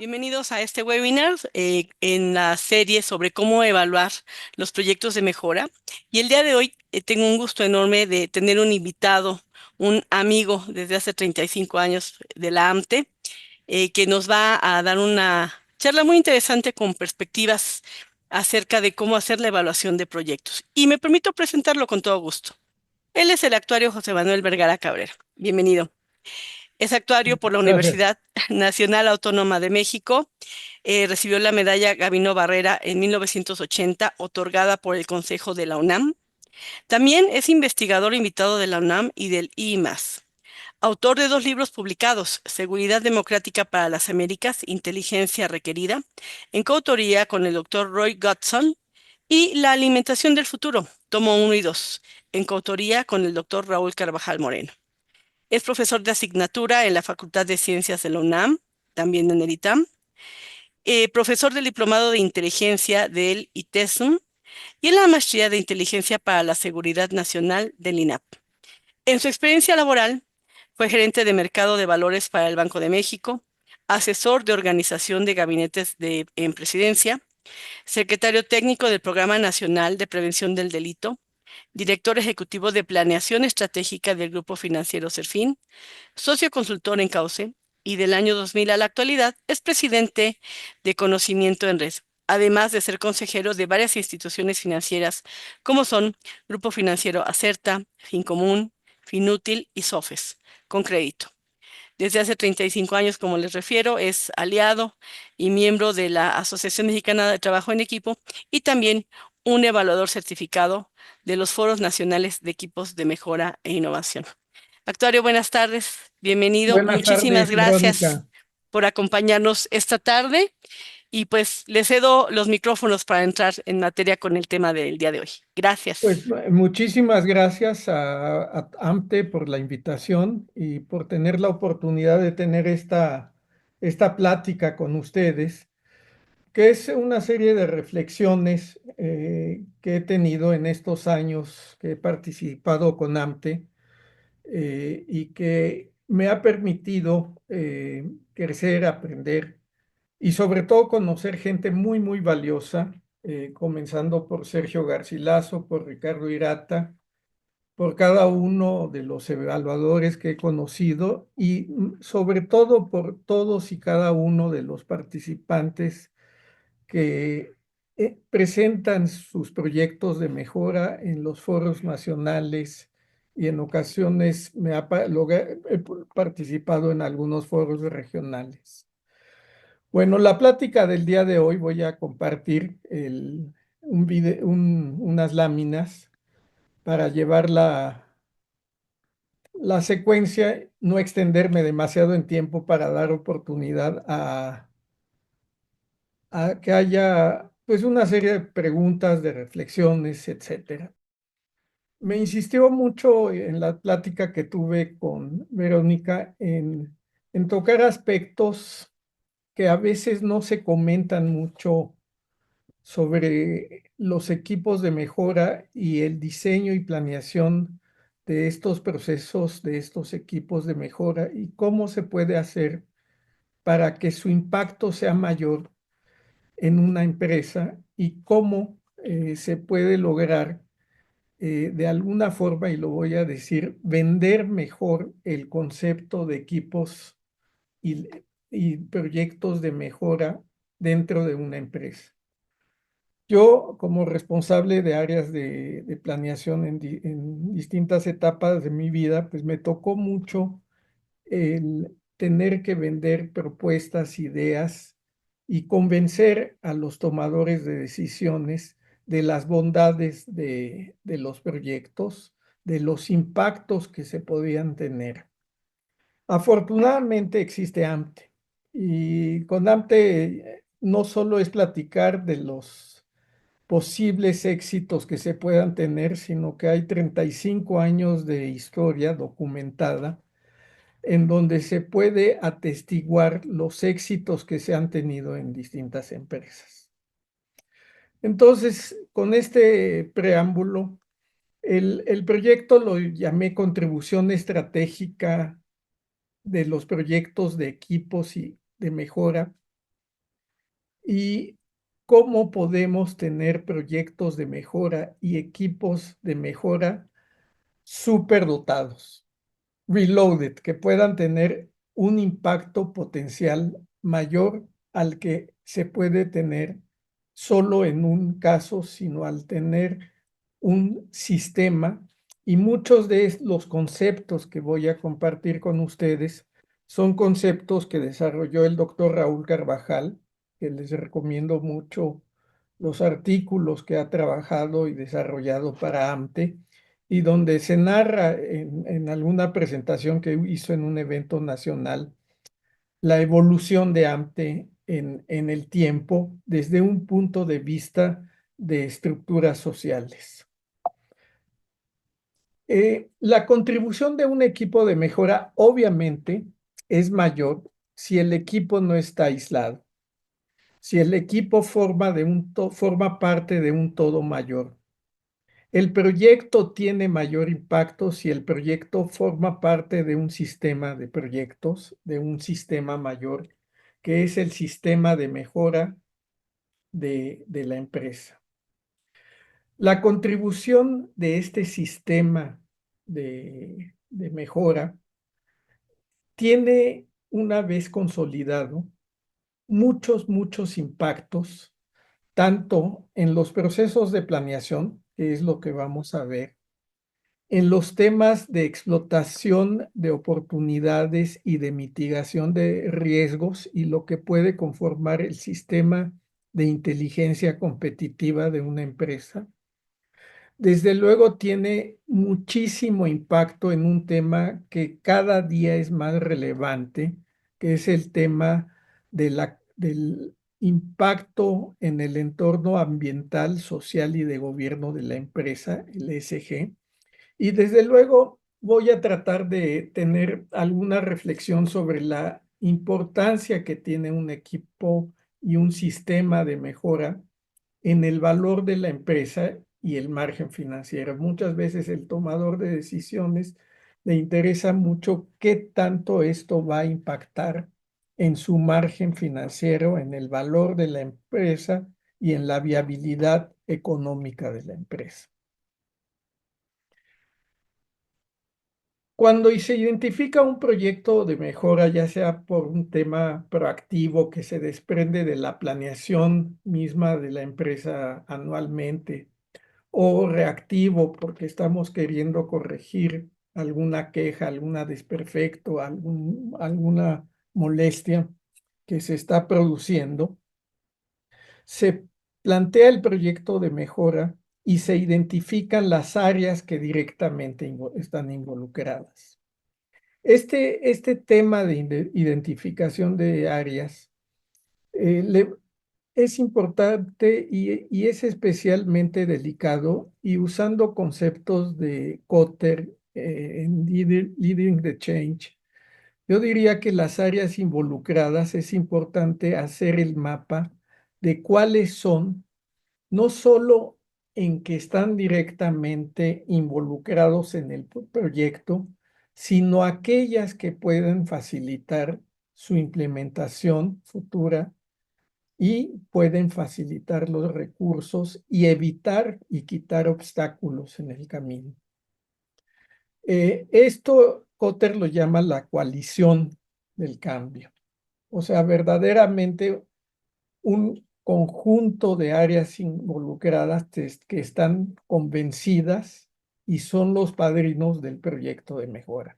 Bienvenidos a este webinar en la serie sobre cómo evaluar los proyectos de mejora. Y el día de hoy tengo un gusto enorme de tener un invitado, un amigo desde hace 35 años de la AMTE, que nos va a dar una charla muy interesante con perspectivas acerca de cómo hacer la evaluación de proyectos. Y me permito presentarlo con todo gusto. Él es el actuario José Manuel Vergara Cabrera. Bienvenido. Es actuario por la Gracias. Universidad Nacional Autónoma de México. Recibió la medalla Gabino Barrera en 1980, otorgada por el Consejo de la UNAM. También es investigador invitado de la UNAM y del IMAS. Autor de dos libros publicados, Seguridad Democrática para las Américas, Inteligencia Requerida, en coautoría con el doctor Roy Godson, y La Alimentación del Futuro, tomo 1 y 2, en coautoría con el doctor Raúl Carvajal Moreno. Es profesor de asignatura en la Facultad de Ciencias de la UNAM, también en el ITAM, profesor del Diplomado de Inteligencia del ITESM y en la Maestría de Inteligencia para la Seguridad Nacional del INAP. En su experiencia laboral, fue gerente de mercado de valores para el Banco de México, asesor de organización de gabinetes en presidencia, secretario técnico del Programa Nacional de Prevención del Delito, director ejecutivo de Planeación Estratégica del Grupo Financiero Serfín, socio consultor en Cauce, y del año 2000 a la actualidad es presidente de Conocimiento en Red, además de ser consejero de varias instituciones financieras como son Grupo Financiero Acerta, Fincomún, Finútil y Sofes, con crédito. Desde hace 35 años, como les refiero, es aliado y miembro de la Asociación Mexicana de Trabajo en Equipo y también un evaluador certificado de los Foros Nacionales de Equipos de Mejora e Innovación. Actuario, buenas tardes, bienvenido. Buenas Muchísimas tardes, gracias Verónica. por acompañarnos esta tarde y pues le cedo los micrófonos para entrar en materia con el tema del día de hoy. Pues Gracias. muchísimas gracias a AMTE por la invitación y por tener la oportunidad de tener esta plática con ustedes, que es una serie de reflexiones que he tenido en estos años que he participado con AMTE y que me ha permitido crecer, aprender y sobre todo conocer gente muy, muy valiosa, comenzando por Sergio Garcilaso, por Ricardo Irata, por cada uno de los evaluadores que he conocido y sobre todo por todos y cada uno de los participantes que presentan sus proyectos de mejora en los foros nacionales y en ocasiones he participado en algunos foros regionales. Bueno, la plática del día de hoy voy a compartir unas láminas para llevar la secuencia, no extenderme demasiado en tiempo para dar oportunidad a que haya pues una serie de preguntas, de reflexiones, etcétera. Me insistió mucho en la plática que tuve con Verónica en tocar aspectos que a veces no se comentan mucho sobre los equipos de mejora y el diseño y planeación de estos procesos, de estos equipos de mejora y cómo se puede hacer para que su impacto sea mayor en una empresa y cómo se puede lograr de alguna forma, y lo voy a decir, vender mejor el concepto de equipos y, y proyectos de mejora dentro de una empresa. Yo, como responsable de áreas de planeación en distintas etapas de mi vida, pues me tocó mucho el tener que vender propuestas, ideas y convencer a los tomadores de decisiones de las bondades de los proyectos, de los impactos que se podían tener. Afortunadamente existe AMTE y con AMTE no solo es platicar de los posibles éxitos que se puedan tener, sino que hay 35 años de historia documentada en donde se puede atestiguar los éxitos que se han tenido en distintas empresas. Entonces, con este preámbulo, el proyecto lo llamé contribución estratégica de los proyectos de equipos y de mejora y cómo podemos tener proyectos de mejora y equipos de mejora superdotados, reloaded, que puedan tener un impacto potencial mayor al que se puede tener solo en un caso, sino al tener un sistema. Y muchos de los conceptos que voy a compartir con ustedes son conceptos que desarrolló el doctor Raúl Carvajal, que les recomiendo mucho los artículos que ha trabajado y desarrollado para AMTE, y donde se narra en alguna presentación que hizo en un evento nacional la evolución de AMTE en el tiempo desde un punto de vista de estructuras sociales. La contribución de un equipo de mejora obviamente es mayor si el equipo no está aislado, si el equipo forma parte de un todo mayor. El proyecto tiene mayor impacto si el proyecto forma parte de un sistema de proyectos, de un sistema mayor, que es el sistema de mejora de la empresa. La contribución de este sistema de mejora tiene, una vez consolidado, muchos impactos, tanto en los procesos de planeación, que es lo que vamos a ver, en los temas de explotación de oportunidades y de mitigación de riesgos y lo que puede conformar el sistema de inteligencia competitiva de una empresa. Desde luego tiene muchísimo impacto en un tema que cada día es más relevante, que es el tema del impacto en el entorno ambiental, social y de gobierno de la empresa, el ESG. Y desde luego voy a tratar de tener alguna reflexión sobre la importancia que tiene un equipo y un sistema de mejora en el valor de la empresa y el margen financiero. Muchas veces el tomador de decisiones le interesa mucho qué tanto esto va a impactar en su margen financiero, en el valor de la empresa y en la viabilidad económica de la empresa. Cuando se identifica un proyecto de mejora, ya sea por un tema proactivo que se desprende de la planeación misma de la empresa anualmente, o reactivo porque estamos queriendo corregir alguna queja, alguna desperfecto, alguna molestia que se está produciendo, se plantea el proyecto de mejora y se identifican las áreas que directamente están involucradas. Este tema de identificación de áreas es importante y es especialmente delicado, y usando conceptos de Kotter en Leading the Change, yo diría que las áreas involucradas es importante hacer el mapa de cuáles son, no solo en que están directamente involucrados en el proyecto, sino aquellas que pueden facilitar su implementación futura y pueden facilitar los recursos y evitar y quitar obstáculos en el camino. Esto Kotter lo llama la coalición del cambio. O sea, verdaderamente un conjunto de áreas involucradas que están convencidas y son los padrinos del proyecto de mejora.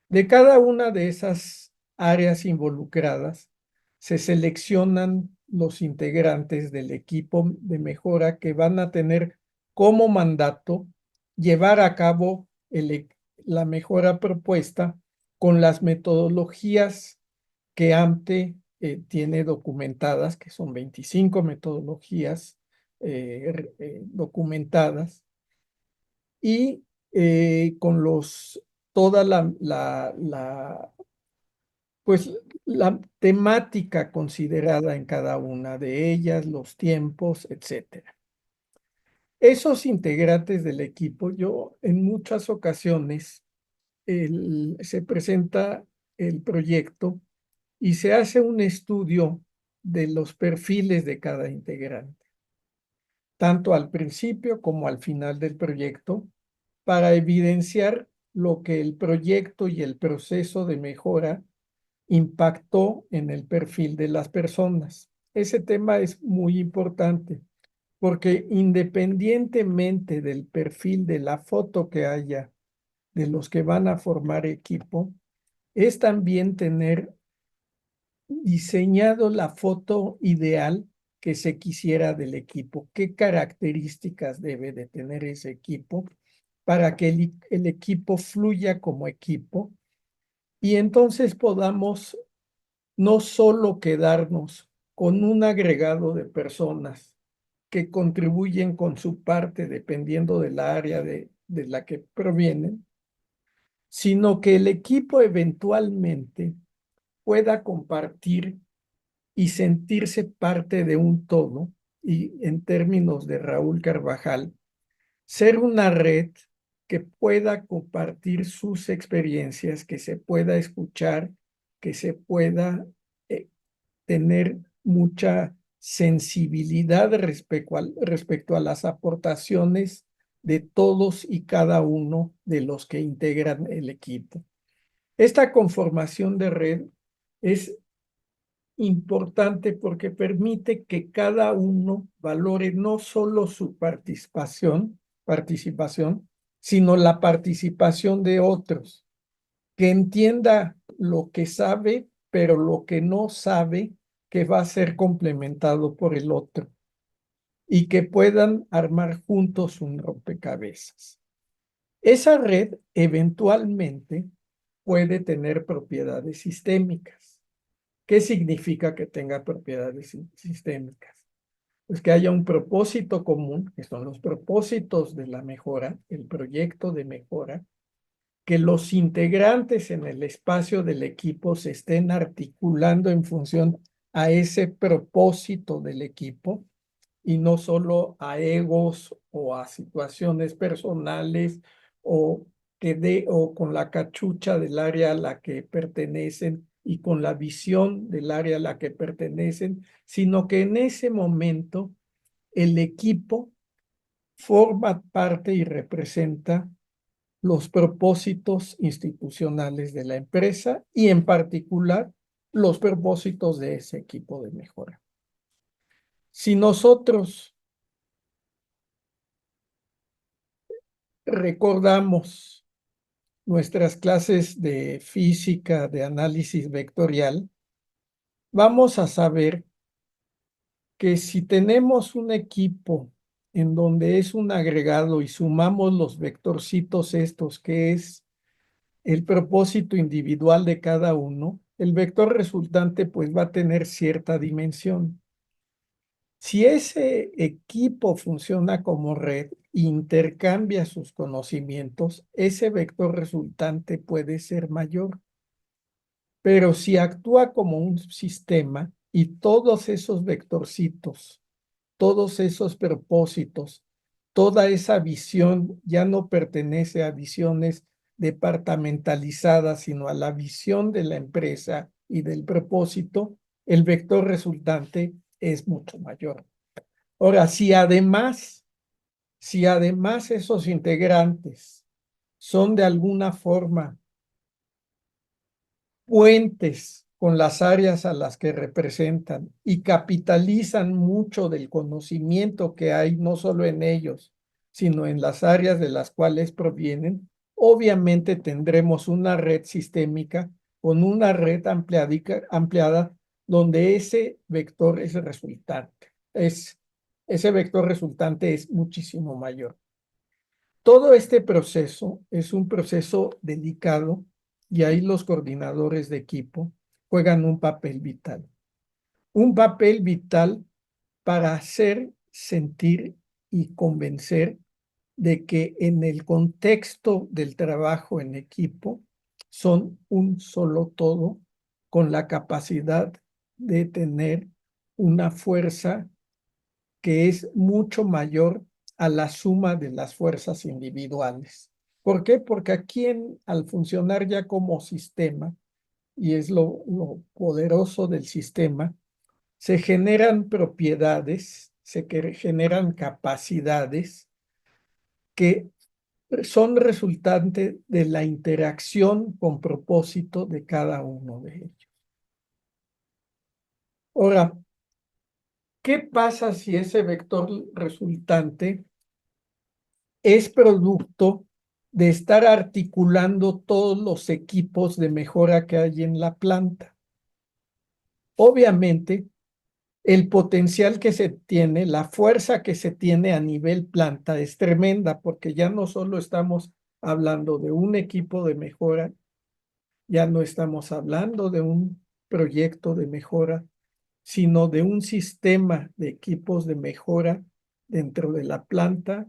De cada una de esas áreas involucradas se seleccionan los integrantes del equipo de mejora que van a tener como mandato llevar a cabo la mejora propuesta con las metodologías que AMTE tiene documentadas, que son 25 metodologías documentadas, y con toda pues, la temática considerada en cada una de ellas, los tiempos, etcétera. Esos integrantes del equipo, yo en muchas ocasiones se presenta el proyecto y se hace un estudio de los perfiles de cada integrante, tanto al principio como al final del proyecto, para evidenciar lo que el proyecto y el proceso de mejora impactó en el perfil de las personas. Ese tema es muy importante porque independientemente del perfil de la foto que haya de los que van a formar equipo, es también tener diseñado la foto ideal que se quisiera del equipo, qué características debe de tener ese equipo para que el equipo fluya como equipo y entonces podamos no solo quedarnos con un agregado de personas que contribuyen con su parte dependiendo del área de la que provienen, sino que el equipo eventualmente pueda compartir y sentirse parte de un todo, y en términos de Raúl Carvajal, ser una red que pueda compartir sus experiencias, que se pueda escuchar, que se pueda eh, tener mucha sensibilidad respecto a las aportaciones de todos y cada uno de los que integran el equipo. Esta conformación de red es importante porque permite que cada uno valore no solo su participación, sino la participación de otros, que entienda lo que sabe, pero lo que no sabe, que va a ser complementado por el otro, y que puedan armar juntos un rompecabezas. Esa red eventualmente puede tener propiedades sistémicas. ¿Qué significa que tenga propiedades sistémicas? Pues que haya un propósito común, que son los propósitos de la mejora, el proyecto de mejora, que los integrantes en el espacio del equipo se estén articulando en función a ese propósito del equipo y no solo a egos o a situaciones personales o, o con la cachucha del área a la que pertenecen y con la visión del área a la que pertenecen, sino que en ese momento el equipo forma parte y representa los propósitos institucionales de la empresa y en particular los propósitos de ese equipo de mejora. Si nosotros recordamos nuestras clases de física, de análisis vectorial, vamos a saber que si tenemos un equipo en donde es un agregado y sumamos los vectorcitos estos, que es el propósito individual de cada uno, el vector resultante pues va a tener cierta dimensión. Si ese equipo funciona como red, intercambia sus conocimientos, ese vector resultante puede ser mayor. Pero si actúa como un sistema y todos esos vectorcitos, todos esos propósitos, toda esa visión ya no pertenece a visiones departamentalizadas, sino a la visión de la empresa y del propósito, el vector resultante es mucho mayor. Ahora, si además esos integrantes son de alguna forma puentes con las áreas a las que representan y capitalizan mucho del conocimiento que hay no solo en ellos, sino en las áreas de las cuales provienen, obviamente tendremos una red sistémica con una red ampliada donde ese vector es resultante. Ese vector resultante es muchísimo mayor. Todo este proceso es un proceso delicado y ahí los coordinadores de equipo juegan un papel vital. Un papel vital para hacer sentir y convencer de que en el contexto del trabajo en equipo son un solo todo con la capacidad de tener una fuerza que es mucho mayor a la suma de las fuerzas individuales. ¿Por qué? Porque aquí al funcionar ya como sistema, y es lo poderoso del sistema, se generan propiedades, generan capacidades que son resultante de la interacción con propósito de cada uno de ellos. Ahora, ¿qué pasa si ese vector resultante es producto de estar articulando todos los equipos de mejora que hay en la planta? Obviamente, el potencial que se tiene, la fuerza que se tiene a nivel planta es tremenda, porque ya no solo estamos hablando de un equipo de mejora, ya no estamos hablando de un proyecto de mejora, sino de un sistema de equipos de mejora dentro de la planta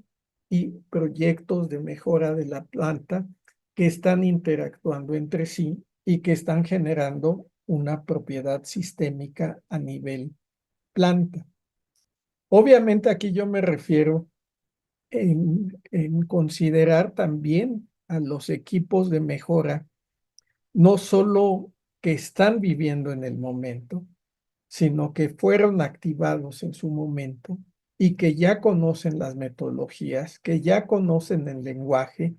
y proyectos de mejora de la planta que están interactuando entre sí y que están generando una propiedad sistémica a nivel planta. Obviamente aquí yo me refiero en considerar también a los equipos de mejora, no solo que están viviendo en el momento, sino que fueron activados en su momento y que ya conocen las metodologías, que ya conocen el lenguaje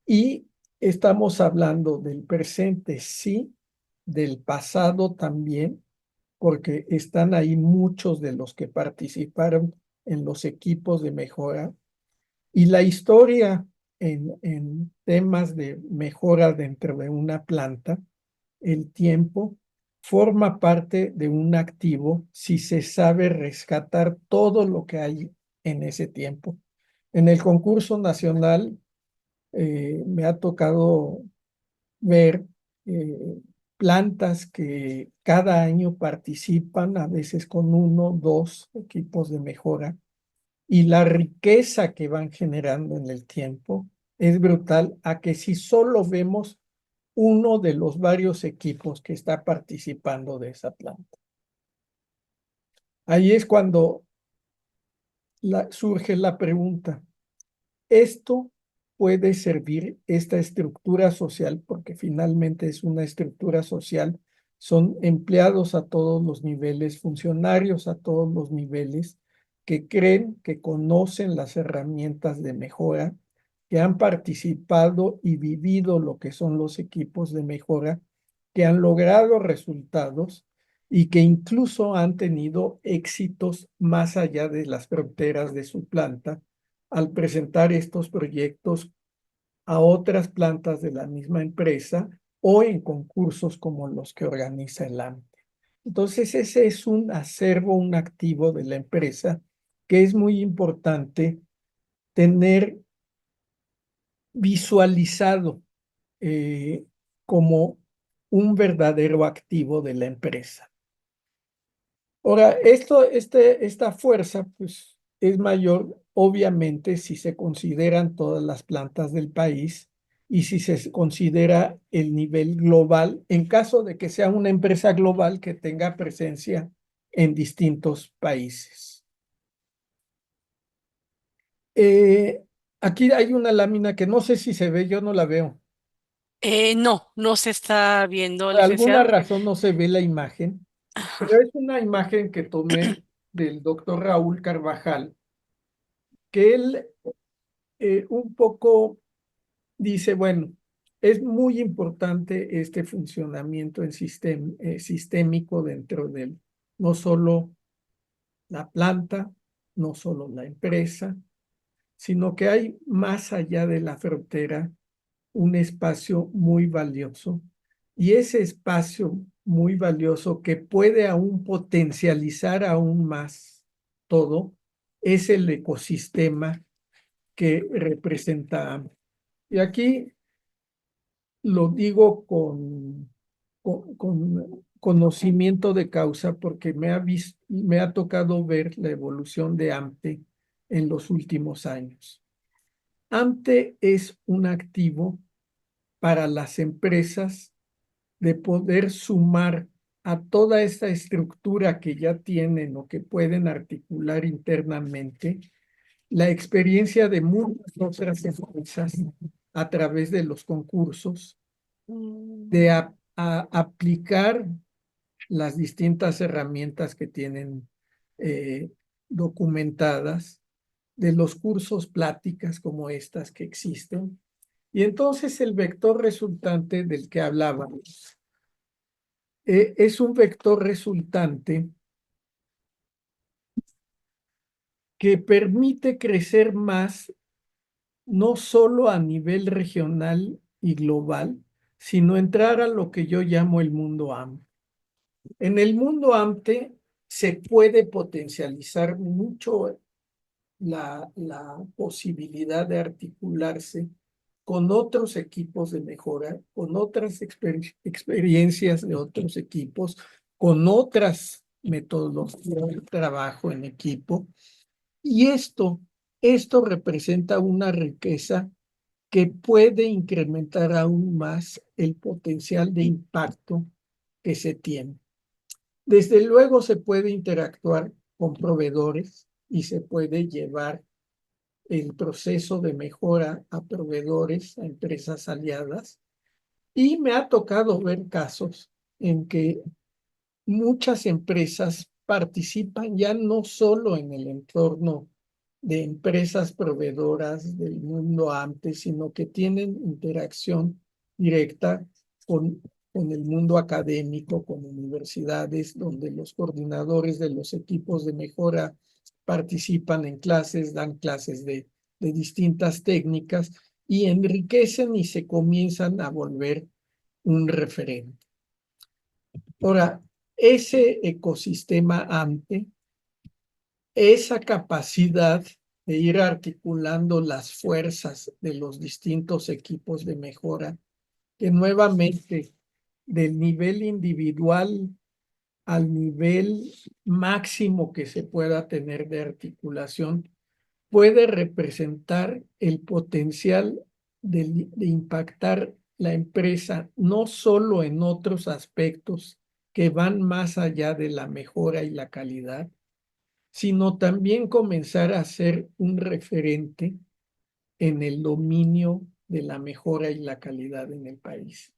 y estamos hablando del presente, sí, del pasado también, porque están ahí muchos de los que participaron en los equipos de mejora y la historia en temas de mejora dentro de una planta, el tiempo forma parte de un activo si se sabe rescatar todo lo que hay en ese tiempo. En el concurso nacional me ha tocado ver eh, plantas que cada año participan, a veces con uno, dos equipos de mejora, y la riqueza que van generando en el tiempo es brutal a que si solo vemos uno de los varios equipos que está participando de esa planta. Ahí es cuando surge la pregunta, ¿esto puede servir esta estructura social? Porque finalmente es una estructura social, son empleados a todos los niveles, funcionarios a todos los niveles, que creen que conocen las herramientas de mejora, que han participado y vivido lo que son los equipos de mejora, que han logrado resultados y que incluso han tenido éxitos más allá de las fronteras de su planta al presentar estos proyectos a otras plantas de la misma empresa o en concursos como los que organiza el AMTE. Entonces, ese es un acervo, un activo de la empresa que es muy importante tener visualizado como un verdadero activo de la empresa. Ahora, esta fuerza, pues, es mayor, obviamente, si se consideran todas las plantas del país y si se considera el nivel global, en caso de que sea una empresa global que tenga presencia en distintos países. Eh, Aquí hay una lámina que no sé si se ve, yo no la veo. No, no se está viendo, Por alguna licenciado. razón no se ve la imagen, pero es una imagen que tomé del doctor Raúl Carvajal, que él un poco dice, bueno, es muy importante este funcionamiento sistémico dentro de no solo la planta, no solo la empresa, sino que hay más allá de la frontera un espacio muy valioso. Y ese espacio muy valioso que puede aún potencializar aún más todo es el ecosistema que representa. Y aquí lo digo con conocimiento de causa porque me ha tocado ver la evolución de AMTE en los últimos años. AMTE es un activo para las empresas de poder sumar a toda esta estructura que ya tienen o que pueden articular internamente la experiencia de muchas otras empresas a través de los concursos, de aplicar las distintas herramientas que tienen eh, documentadas, de los cursos, pláticas como estas que existen. Y entonces el vector resultante del que hablábamos es un vector resultante que permite crecer más, no solo a nivel regional y global, sino entrar a lo que yo llamo el mundo amplio. En el mundo amplio se puede potencializar mucho la posibilidad de articularse con otros equipos de mejora, con otras experiencias de otros equipos, con otras metodologías de trabajo en equipo. Y esto representa una riqueza que puede incrementar aún más el potencial de impacto que se tiene. Desde luego se puede interactuar con proveedores y se puede llevar el proceso de mejora a proveedores, a empresas aliadas. Y me ha tocado ver casos en que muchas empresas participan ya no solo en el entorno de empresas proveedoras del mundo antes, sino que tienen interacción directa con el mundo académico, con universidades, donde los coordinadores de los equipos de mejora participan en clases, dan clases de distintas técnicas y enriquecen y se comienzan a volver un referente. Ahora, ese ecosistema AMPE, esa capacidad de ir articulando las fuerzas de los distintos equipos de mejora, que nuevamente del nivel individual al nivel máximo que se pueda tener de articulación, puede representar el potencial de impactar la empresa no solo en otros aspectos que van más allá de la mejora y la calidad, sino también comenzar a ser un referente en el dominio de la mejora y la calidad en el país.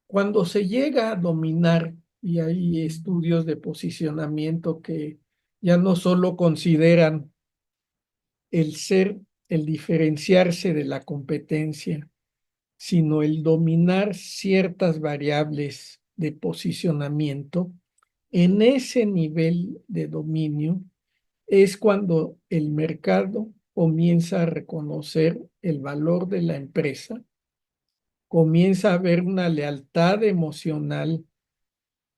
Cuando se llega a dominar, y hay estudios de posicionamiento que ya no solo consideran el ser, el diferenciarse de la competencia, sino el dominar ciertas variables de posicionamiento, en ese nivel de dominio es cuando el mercado comienza a reconocer el valor de la empresa, comienza a haber una lealtad emocional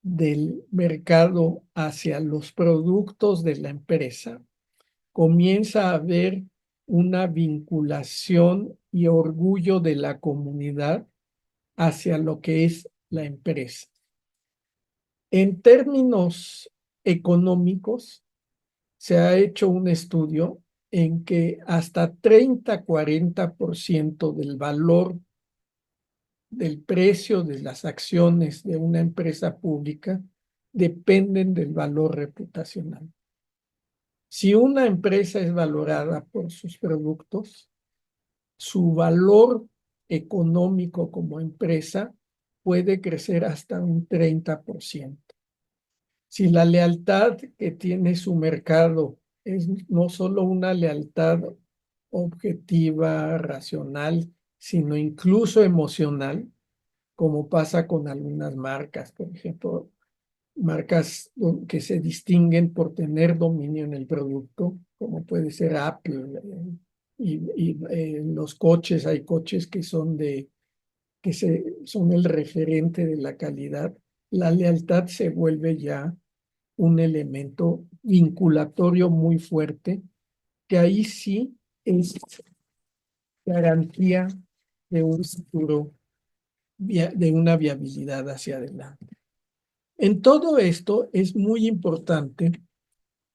del mercado hacia los productos de la empresa, comienza a haber una vinculación y orgullo de la comunidad hacia lo que es la empresa. En términos económicos, se ha hecho un estudio en que hasta 30-40% del valor del precio de las acciones de una empresa pública dependen del valor reputacional. Si una empresa es valorada por sus productos, su valor económico como empresa puede crecer hasta un 30%. Si la lealtad que tiene su mercado es no solo una lealtad objetiva, racional, sino incluso emocional, como pasa con algunas marcas, por ejemplo, marcas que se distinguen por tener dominio en el producto, como puede ser Apple. En los coches hay coches que son son el referente de la calidad. La lealtad se vuelve ya un elemento vinculatorio muy fuerte, que ahí sí es garantía de un futuro, de una viabilidad hacia adelante. En todo esto es muy importante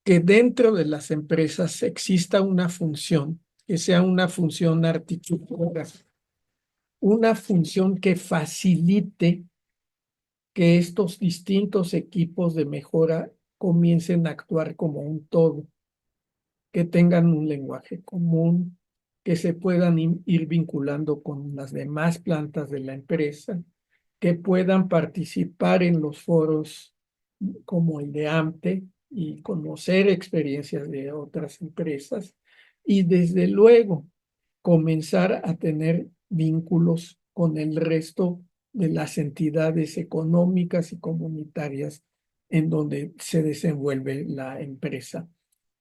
que dentro de las empresas exista una función, que sea una función articuladora, una función que facilite que estos distintos equipos de mejora comiencen a actuar como un todo, que tengan un lenguaje común, que se puedan ir vinculando con las demás plantas de la empresa, que puedan participar en los foros como el de AMTE y conocer experiencias de otras empresas y desde luego comenzar a tener vínculos con el resto de las entidades económicas y comunitarias en donde se desenvuelve la empresa.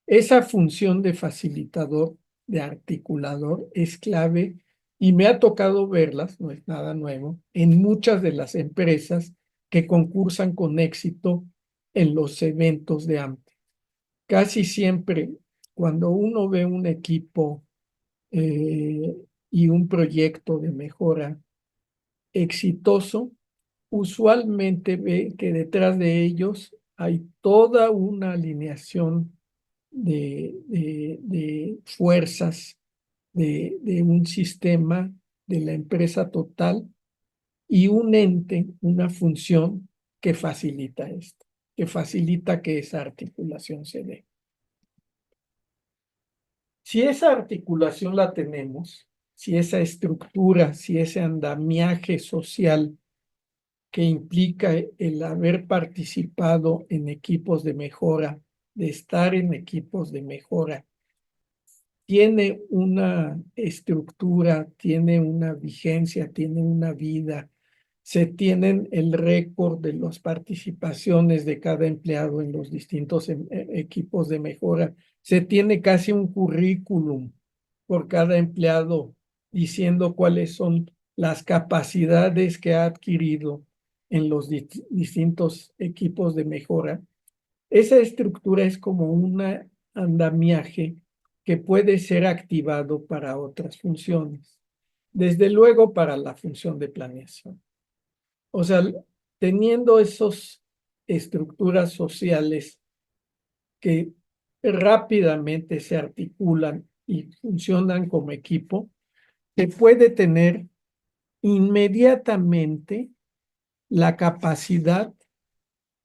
Esa función de facilitador, de articulador, es clave y me ha tocado verlas, no es nada nuevo, en muchas de las empresas que concursan con éxito en los eventos de AMTE. Casi siempre, cuando uno ve un equipo eh, y un proyecto de mejora exitoso, usualmente ve que detrás de ellos hay toda una alineación de fuerzas de un sistema de la empresa total y un ente, una función que facilita esto, que facilita que esa articulación se dé. Si esa articulación la tenemos, si esa estructura, si ese andamiaje social que implica el haber participado en equipos de mejora, de estar en equipos de mejora, tiene una estructura, tiene una vigencia, tiene una vida, se tienen el récord de las participaciones de cada empleado en los distintos equipos de mejora, se tiene casi un currículum por cada empleado diciendo cuáles son las capacidades que ha adquirido en los distintos equipos de mejora. Esa estructura es como un andamiaje que puede ser activado para otras funciones, desde luego para la función de planeación. O sea, teniendo esas estructuras sociales que rápidamente se articulan y funcionan como equipo, se puede tener inmediatamente la capacidad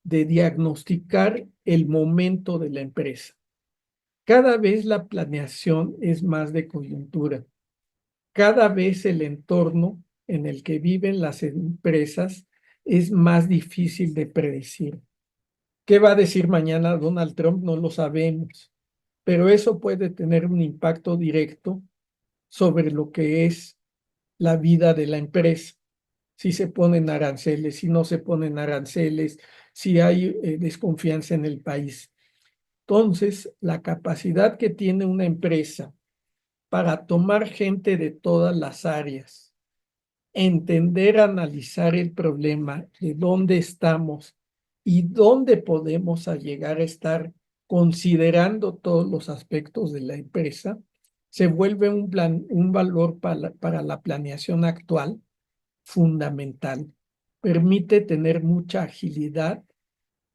de diagnosticar el momento de la empresa. Cada vez la planeación es más de coyuntura. Cada vez el entorno en el que viven las empresas es más difícil de predecir. ¿Qué va a decir mañana Donald Trump? No lo sabemos, pero eso puede tener un impacto directo sobre lo que es la vida de la empresa. Si se ponen aranceles, si no se ponen aranceles, si hay desconfianza en el país. Entonces, la capacidad que tiene una empresa para tomar gente de todas las áreas, entender, analizar el problema, de dónde estamos y dónde podemos llegar a estar considerando todos los aspectos de la empresa, se vuelve un valor para la planeación actual fundamental. Permite tener mucha agilidad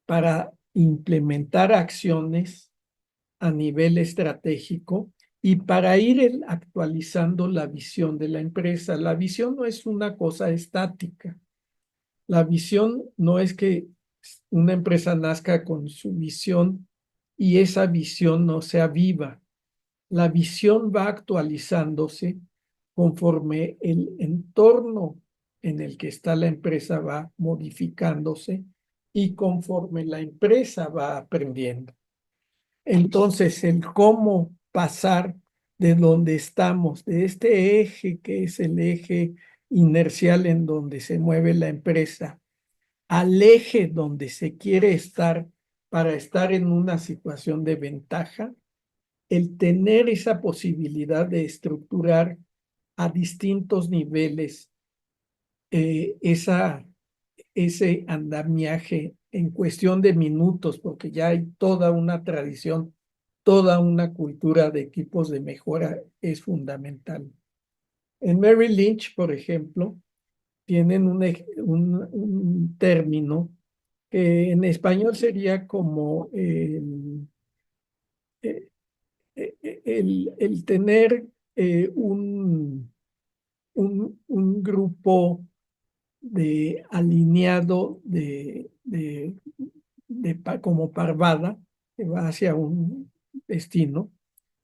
para implementar acciones a nivel estratégico y para ir actualizando la visión de la empresa. La visión no es una cosa estática. La visión no es que una empresa nazca con su visión y esa visión no sea viva. La visión va actualizándose conforme el entorno en el que está la empresa va modificándose y conforme la empresa va aprendiendo. Entonces, el cómo pasar de donde estamos, de este eje que es el eje inercial en donde se mueve la empresa, al eje donde se quiere estar para estar en una situación de ventaja, el tener esa posibilidad de estructurar a distintos niveles ese andamiaje en cuestión de minutos, porque ya hay toda una tradición, toda una cultura de equipos de mejora, es fundamental. En Merrill Lynch, por ejemplo, tienen un término que en español sería como eh, el tener un grupo de alineado como parvada que va hacia un destino.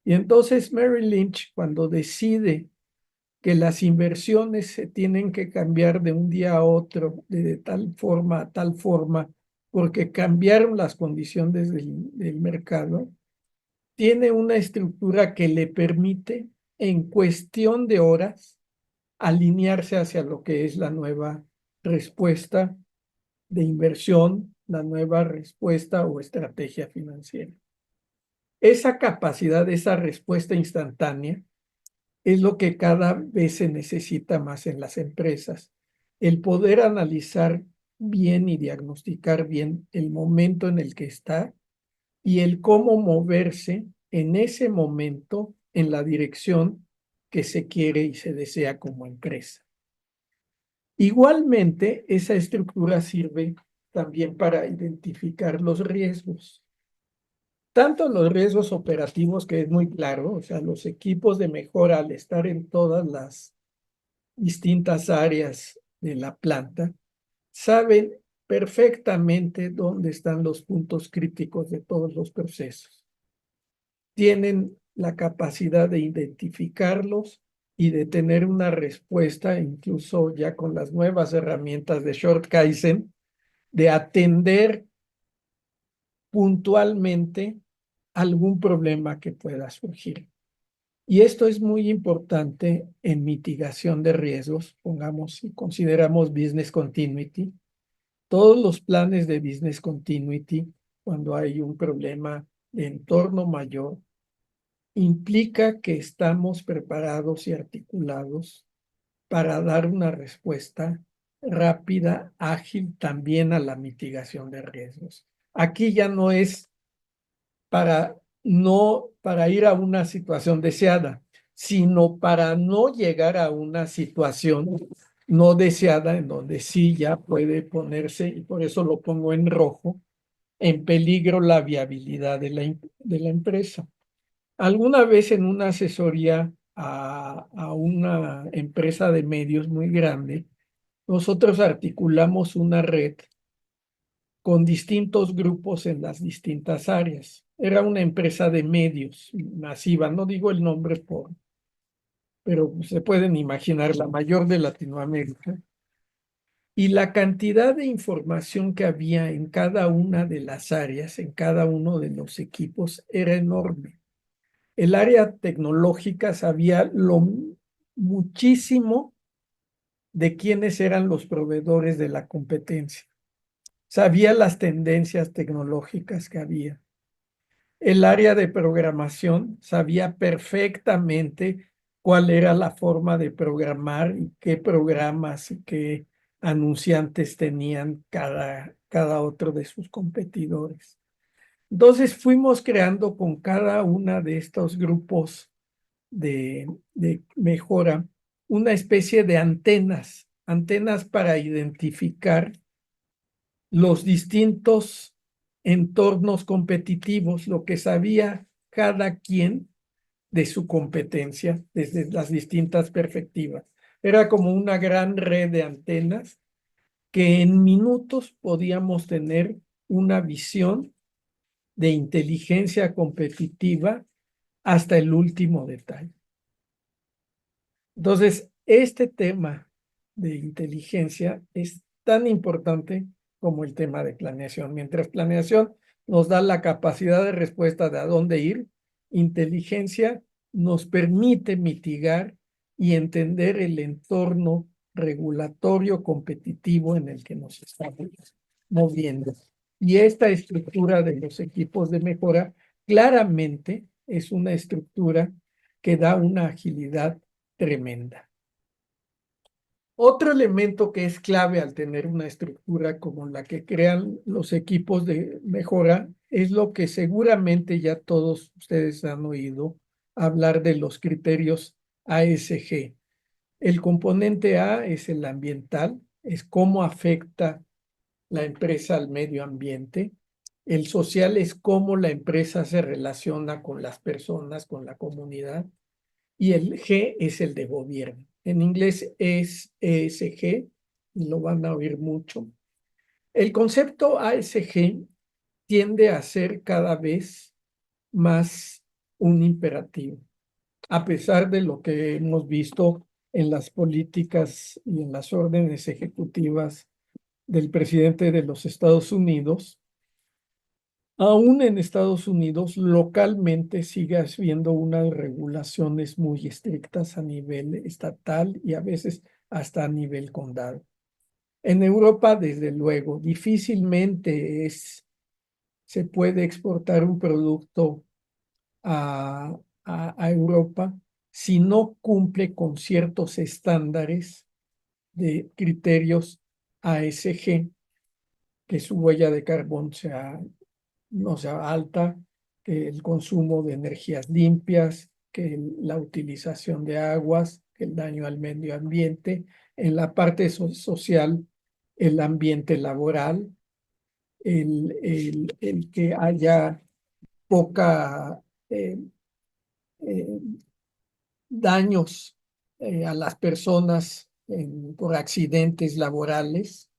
Y entonces Merrill Lynch, cuando decide que las inversiones se tienen que cambiar de un día a otro, de tal forma a tal forma, porque cambiaron las condiciones del mercado, tiene una estructura que le permite en cuestión de horas alinearse hacia lo que es la nueva respuesta de inversión, la nueva respuesta o estrategia financiera. Esa capacidad, esa respuesta instantánea es lo que cada vez se necesita más en las empresas. El poder analizar bien y diagnosticar bien el momento en el que está y el cómo moverse en ese momento en la dirección que se quiere y se desea como empresa. Igualmente, esa estructura sirve también para identificar los riesgos. Tanto los riesgos operativos, que es muy claro, o sea, los equipos de mejora al estar en todas las distintas áreas de la planta, saben perfectamente dónde están los puntos críticos de todos los procesos. Tienen la capacidad de identificarlos y de tener una respuesta, incluso ya con las nuevas herramientas de Short Kaizen, de atender puntualmente algún problema que pueda surgir. Y esto es muy importante en mitigación de riesgos. Pongamos, si consideramos business continuity, todos los planes de business continuity, cuando hay un problema de entorno mayor, implica que estamos preparados y articulados para dar una respuesta rápida, ágil, también a la mitigación de riesgos. Aquí ya no es para para ir a una situación deseada, sino para no llegar a una situación no deseada en donde sí ya puede ponerse, y por eso lo pongo en rojo, en peligro la viabilidad de la empresa. Alguna vez en una asesoría a una empresa de medios muy grande, nosotros articulamos una red con distintos grupos en las distintas áreas. Era una empresa de medios masiva, no digo el nombre pero se pueden imaginar la mayor de Latinoamérica. Y la cantidad de información que había en cada una de las áreas, en cada uno de los equipos, era enorme. El área tecnológica sabía muchísimo de quiénes eran los proveedores de la competencia. Sabía las tendencias tecnológicas que había. El área de programación sabía perfectamente cuál era la forma de programar y qué programas y qué anunciantes tenían cada otro de sus competidores. Entonces fuimos creando con cada una de estos grupos de mejora una especie de antenas, antenas para identificar los distintos entornos competitivos, lo que sabía cada quien de su competencia desde las distintas perspectivas. Era como una gran red de antenas que en minutos podíamos tener una visión de inteligencia competitiva hasta el último detalle. Entonces, este tema de inteligencia es tan importante como el tema de planeación. Mientras planeación nos da la capacidad de respuesta de a dónde ir, inteligencia nos permite mitigar y entender el entorno regulatorio competitivo en el que nos estamos moviendo. Y esta estructura de los equipos de mejora claramente es una estructura que da una agilidad tremenda. Otro elemento que es clave al tener una estructura como la que crean los equipos de mejora es lo que seguramente ya todos ustedes han oído hablar de los criterios ASG. El componente A es el ambiental, es cómo afecta la empresa al medio ambiente. El social es cómo la empresa se relaciona con las personas, con la comunidad. Y el G es el de gobierno. En inglés es ESG, y lo van a oír mucho. El concepto ASG tiende a ser cada vez más un imperativo, a pesar de lo que hemos visto en las políticas y en las órdenes ejecutivas del presidente de los Estados Unidos, aún en Estados Unidos localmente sigue habiendo unas regulaciones muy estrictas a nivel estatal y a veces hasta a nivel condado. En Europa, desde luego, difícilmente se puede exportar un producto a Europa si no cumple con ciertos estándares de criterios ASG, que su huella de carbón no sea alta, que el consumo de energías limpias, que la utilización de aguas, que el daño al medio ambiente, en la parte social, el ambiente laboral, el que haya poca eh, eh, daños a las personas por accidentes laborales,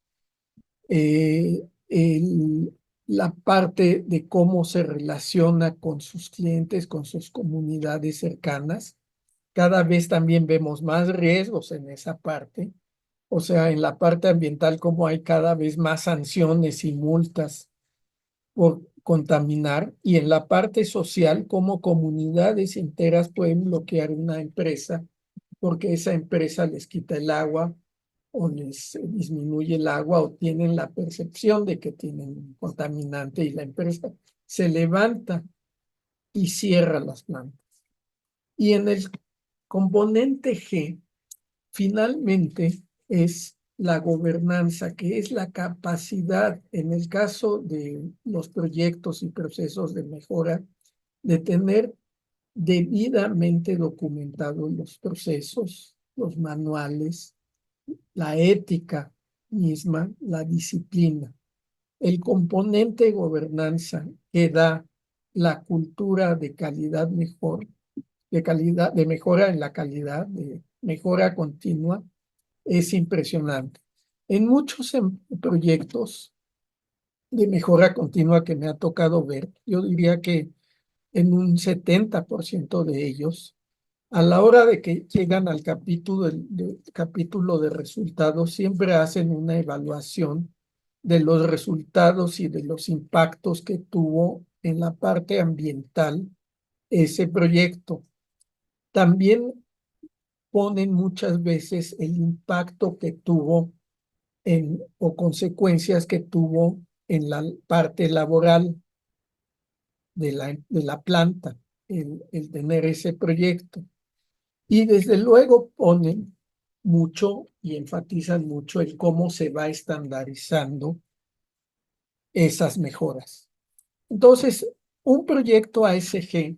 la parte de cómo se relaciona con sus clientes, con sus comunidades cercanas. Cada vez también vemos más riesgos en esa parte. O sea, en la parte ambiental, como hay cada vez más sanciones y multas por contaminar, y en la parte social, como comunidades enteras pueden bloquear una empresa porque esa empresa les quita el agua o les disminuye el agua o tienen la percepción de que tienen un contaminante y la empresa se levanta y cierra las plantas. Y en el componente G, finalmente es la gobernanza, que es la capacidad, en el caso de los proyectos y procesos de mejora, de tener debidamente documentados los procesos, los manuales, la ética misma, la disciplina. El componente de gobernanza que da la cultura de calidad mejor, de calidad, de mejora en la calidad, de mejora continua, es impresionante. En muchos proyectos de mejora continua que me ha tocado ver, yo diría que en un 70% de ellos, a la hora de que llegan al capítulo de resultados, siempre hacen una evaluación de los resultados y de los impactos que tuvo en la parte ambiental ese proyecto. También ponen muchas veces el impacto que tuvo o consecuencias que tuvo en la parte laboral de la planta, el tener ese proyecto. Y desde luego ponen mucho y enfatizan mucho el cómo se va estandarizando esas mejoras. Entonces, un proyecto ASG,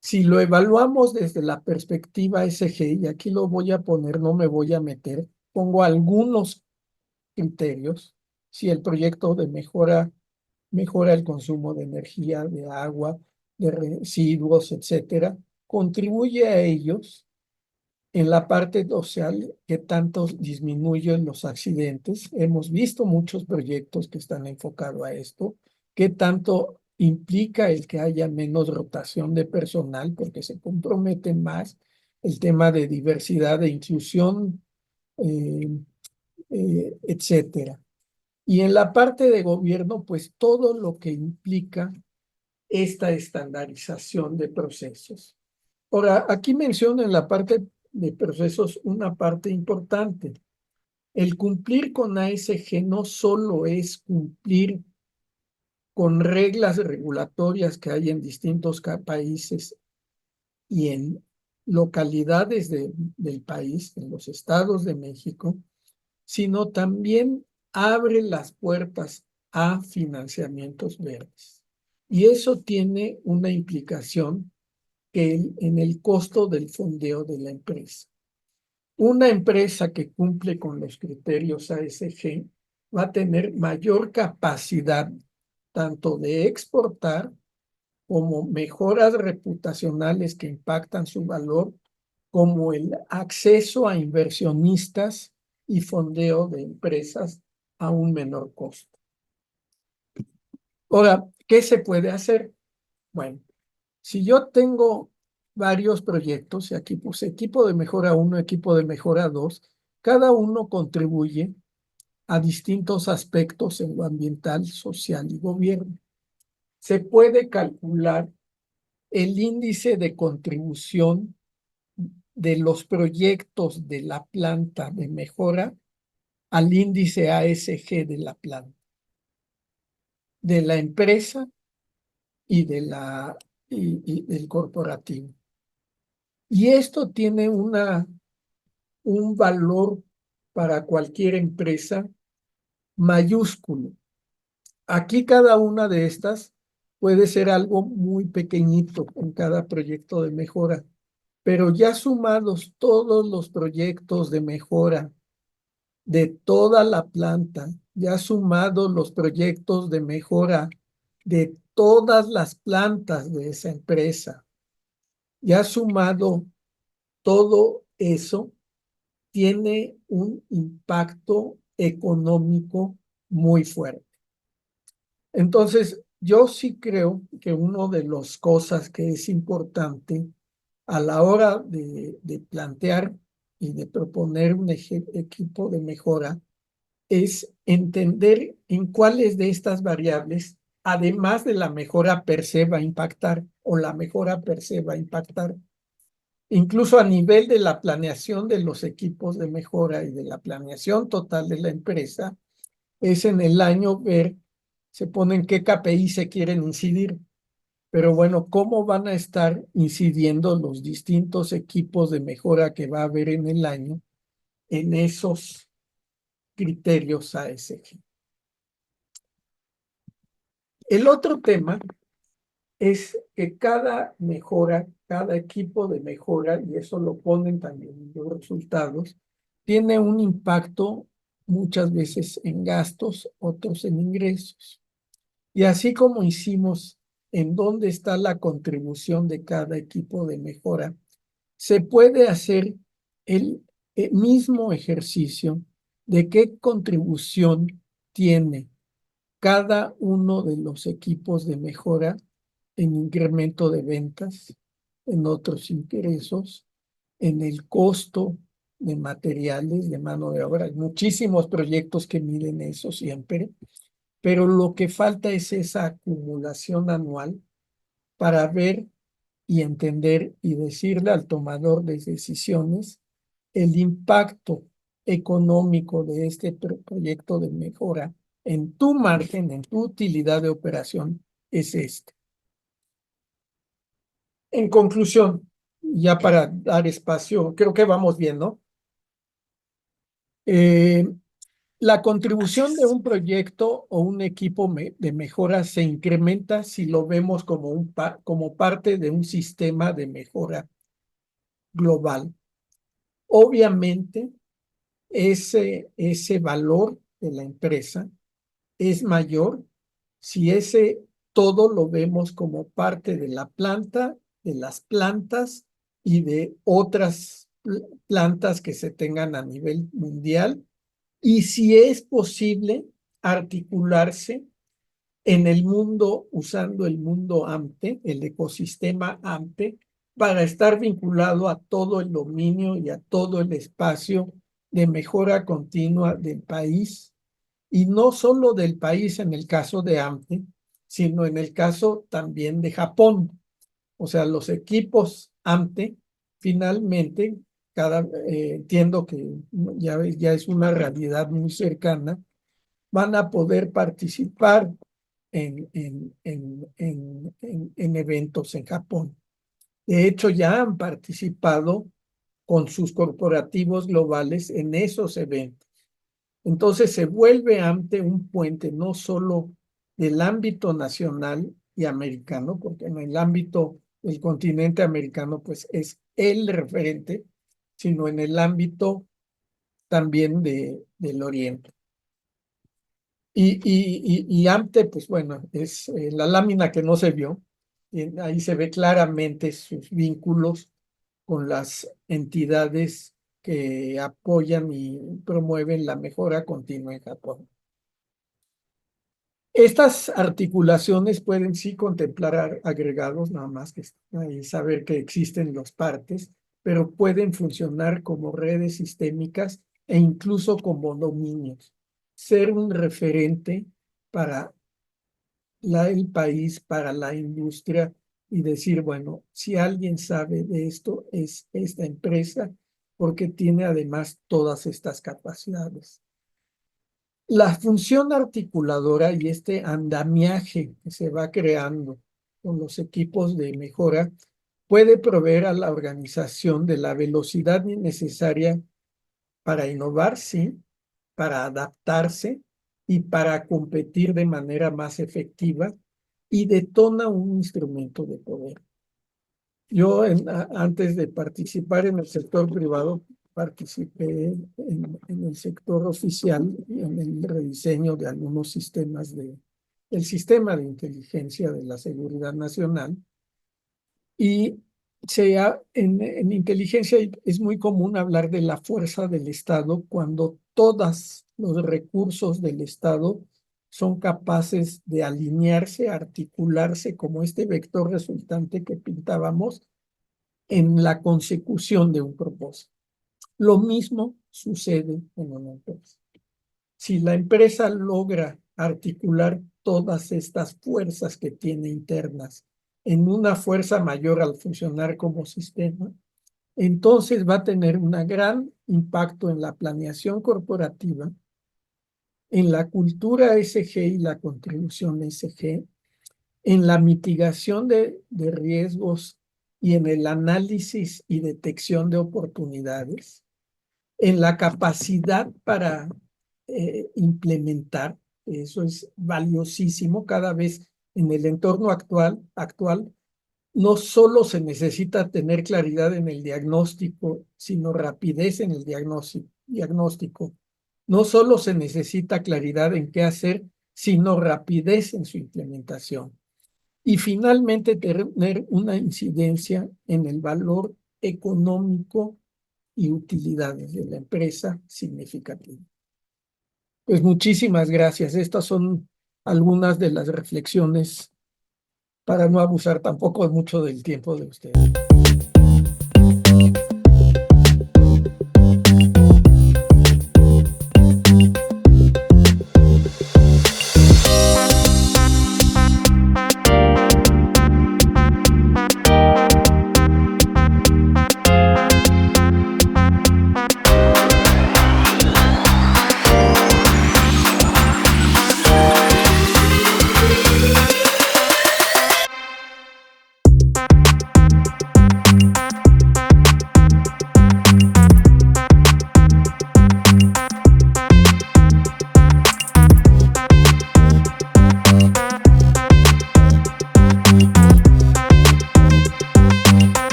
si lo evaluamos desde la perspectiva ASG, y aquí lo voy a poner, no me voy a meter, pongo algunos criterios. Si el proyecto de mejora el consumo de energía, de agua, de residuos, etcétera, contribuye a ellos en la parte social que tanto disminuyen los accidentes. Hemos visto muchos proyectos que están enfocados a esto, que tanto implica el que haya menos rotación de personal porque se comprometen más el tema de diversidad, de inclusión, eh, etcétera. Y en la parte de gobierno, pues todo lo que implica esta estandarización de procesos. Ahora, aquí menciono en la parte de procesos una parte importante. El cumplir con ASG no solo es cumplir con reglas regulatorias que hay en distintos países y en localidades del país, en los estados de México, sino también abre las puertas a financiamientos verdes. Y eso tiene una implicación en el costo del fondeo de la empresa. Una empresa que cumple con los criterios ASG va a tener mayor capacidad tanto de exportar como mejoras reputacionales que impactan su valor, como el acceso a inversionistas y fondeo de empresas a un menor costo. Ahora, ¿qué se puede hacer? Bueno, si yo tengo varios proyectos, y aquí puse equipo de mejora 1, equipo de mejora 2, cada uno contribuye a distintos aspectos en lo ambiental, social y gobierno. Se puede calcular el índice de contribución de los proyectos de la planta de mejora al índice ASG de la planta, de la empresa y, y del corporativo. Y esto tiene un valor para cualquier empresa mayúsculo. Aquí cada una de estas puede ser algo muy pequeñito en cada proyecto de mejora, pero ya sumados todos los proyectos de mejora de toda la planta, ya sumados los proyectos de mejora de todas las plantas de esa empresa, ya sumado todo eso, tiene un impacto económico muy fuerte. Entonces, yo sí creo que una de las cosas que es importante a la hora de plantear y de proponer un equipo de mejora es entender en cuáles de estas variables, además de la mejora per se, va a impactar o la mejora per se va a impactar. Incluso a nivel de la planeación de los equipos de mejora y de la planeación total de la empresa, es en el año ver, se ponen qué KPI se quieren incidir, pero bueno, cómo van a estar incidiendo los distintos equipos de mejora que va a haber en el año en esos criterios ASG. El otro tema es que cada mejora, cada equipo de mejora, y eso lo ponen también en los resultados, tiene un impacto muchas veces en gastos, otros en ingresos. Y así como hicimos en dónde está la contribución de cada equipo de mejora, se puede hacer el mismo ejercicio de qué contribución tiene cada uno de los equipos de mejora en incremento de ventas, en otros ingresos, en el costo de materiales, de mano de obra. Hay muchísimos proyectos que miden eso siempre, pero lo que falta es esa acumulación anual para ver y entender y decirle al tomador de decisiones el impacto económico de este proyecto de mejora en tu margen, en tu utilidad de operación, es este. En conclusión, ya para dar espacio, creo que vamos bien, ¿no? La contribución de un proyecto o un equipo de mejora se incrementa si lo vemos como parte de un sistema de mejora global. Obviamente, ese valor de la empresa es mayor si ese todo lo vemos como parte de la planta, de las plantas y de otras plantas que se tengan a nivel mundial, y si es posible articularse en el mundo usando el mundo AMPE, el ecosistema AMPE, para estar vinculado a todo el dominio y a todo el espacio de mejora continua del país, y no solo del país en el caso de AMPE, sino en el caso también de Japón. O sea, los equipos AMPE finalmente, entiendo que ya es una realidad muy cercana, van a poder participar en eventos en Japón. De hecho, ya han participado con sus corporativos globales en esos eventos. Entonces se vuelve ante un puente no solo del ámbito nacional y americano, porque en el ámbito del continente americano pues es el referente, sino en el ámbito también del Oriente. Y AMTE, pues bueno, es la lámina que no se vio. Y ahí se ve claramente sus vínculos con las entidades que apoyan y promueven la mejora continua en Japón. Estas articulaciones pueden sí contemplar agregados, nada más que saber que existen las partes, pero pueden funcionar como redes sistémicas e incluso como dominios. ser un referente para el país, para la industria y decir, bueno, si alguien sabe de esto, es esta empresa porque tiene además todas estas capacidades. La función articuladora y este andamiaje que se va creando con los equipos de mejora puede proveer a la organización de la velocidad necesaria para innovar, sí, para adaptarse y para competir de manera más efectiva y detona un instrumento de poder. Yo antes de participar en el sector privado, participé en el sector oficial y en el rediseño de algunos sistemas el sistema de inteligencia de la seguridad nacional. Y en inteligencia es muy común hablar de la fuerza del Estado cuando todos los recursos del Estado son capaces de alinearse, articularse como este vector resultante que pintábamos en la consecución de un propósito. Lo mismo sucede en una empresa. Si la empresa logra articular todas estas fuerzas que tiene internas en una fuerza mayor al funcionar como sistema, entonces va a tener un gran impacto en la planeación corporativa, en la cultura SG y la contribución SG, en la mitigación de riesgos y en el análisis y detección de oportunidades, en la capacidad para implementar. Eso es valiosísimo cada vez en el entorno actual. No solo se necesita tener claridad en el diagnóstico, sino rapidez en el diagnóstico. No solo se necesita claridad en qué hacer, sino rapidez en su implementación. Y finalmente tener una incidencia en el valor económico y utilidades de la empresa significativa. Pues muchísimas gracias. Estas son algunas de las reflexiones para no abusar tampoco mucho del tiempo de ustedes.